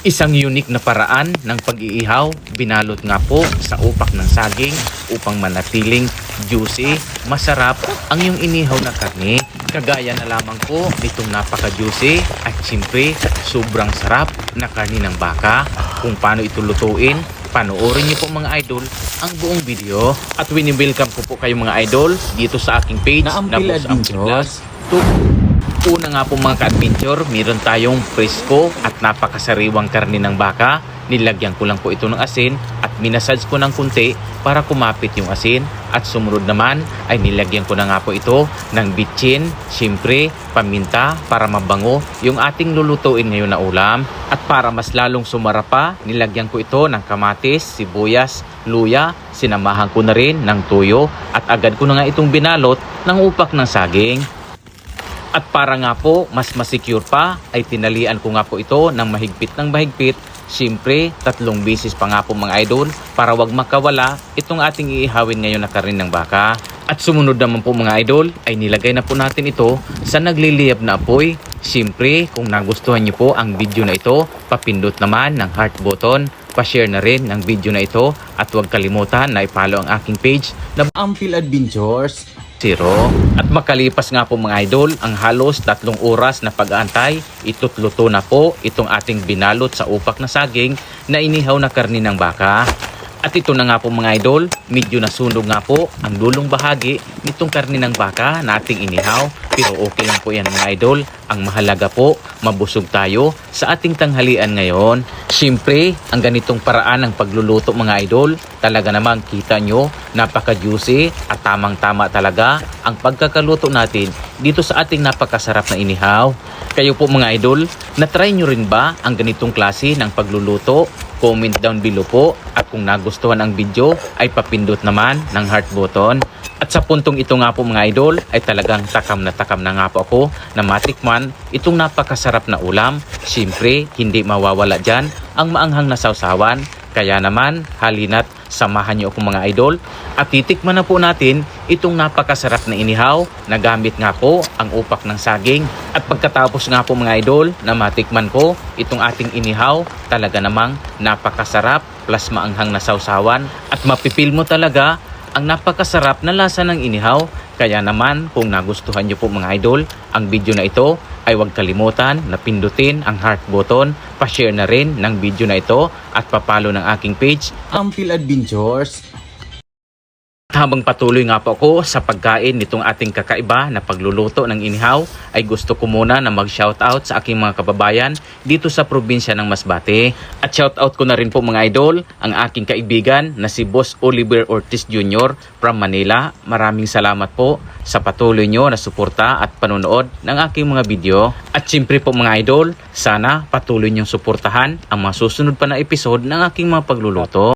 Isang unique na paraan ng pag-iihaw, binalot nga po sa upak ng saging upang manatiling juicy, masarap ang iyong inihaw na karne. Kagaya na lamang po nitong napaka-juicy at siyempre sobrang sarap na karne ng baka. Kung paano ito lutuin, panoorin niyo po mga idol ang buong video. At wini-welcome ko po kayo mga idol dito sa aking page na Boss Ampil Vlogs. Una nga po mga ka-adventure, meron tayong presko at napakasariwang karne ng baka. Nilagyan ko lang po ito ng asin at minasage ko ng kunti para kumapit yung asin. At sumunod naman ay nilagyan ko na nga po ito ng bitchin, siyempre paminta para mabango yung ating lulutuin ngayon na ulam. At para mas lalong sumara pa, nilagyan ko ito ng kamatis, sibuyas, luya, sinamahan ko na rin ng tuyo at agad ko na nga itong binalot ng upak ng saging. At para nga po mas masecure pa ay tinalian ko nga po ito ng mahigpit. Siyempre 3 beses pa nga po mga idol para wag makawala itong ating iihawin ngayon na karne ng baka. At sumunod naman po mga idol ay nilagay na po natin ito sa nagliliyab na apoy. Siyempre kung nagustuhan niyo po ang video na ito, papindot naman ng heart button, pa-share na rin ng video na ito at huwag kalimutan na i-follow ang aking page na Ampil Adventures. At makalipas nga po mga idol ang halos 3 oras na pag-aantay, itutluto na po itong ating binalot sa upak na saging na inihaw na karne ng baka. At ito na nga po mga idol, medyo nasunog nga po ang dulong bahagi nitong karne ng baka na ating inihaw. Pero okay lang po yan mga idol. Ang mahalaga po, mabusog tayo sa ating tanghalian ngayon. Siyempre, ang ganitong paraan ng pagluluto mga idol, talaga namang kita nyo, napaka-juicy at tamang-tama talaga ang pagkakaluto natin dito sa ating napakasarap na inihaw. Kayo po mga idol, na-try nyo rin ba ang ganitong klase ng pagluluto? Comment down below po at kung nagustuhan ang video ay papindot naman ng heart button. At sa puntong ito nga po mga idol ay talagang takam na nga po ako na matikman itong napakasarap na ulam. Siyempre hindi mawawala dyan ang maanghang na sawsawan. Kaya naman halina't samahan niyo ako mga idol at titikman na po natin itong napakasarap na inihaw na gamit nga po ang upak ng saging. At pagkatapos nga po mga idol na matikman ko itong ating inihaw, talaga namang napakasarap plus maanghang na sawsawan at mapipil mo talaga ang napakasarap na lasa ng inihaw. Kaya naman kung nagustuhan niyo po mga idol ang video na ito ay huwag kalimutan na pindutin ang heart button, pa-share na rin ng video na ito at papalo ng aking page Ampil Adventures. Habang patuloy nga po ako sa pagkain nitong ating kakaiba na pagluluto ng inihaw, ay gusto ko muna na mag-shoutout sa aking mga kababayan dito sa probinsya ng Masbate. At shoutout ko na rin po mga idol ang aking kaibigan na si Boss Oliver Ortiz Jr. from Manila. Maraming salamat po sa patuloy nyo na suporta at panonood ng aking mga video. At siyempre po mga idol, sana patuloy nyong suportahan ang mga susunod pa na episode ng aking mga pagluluto.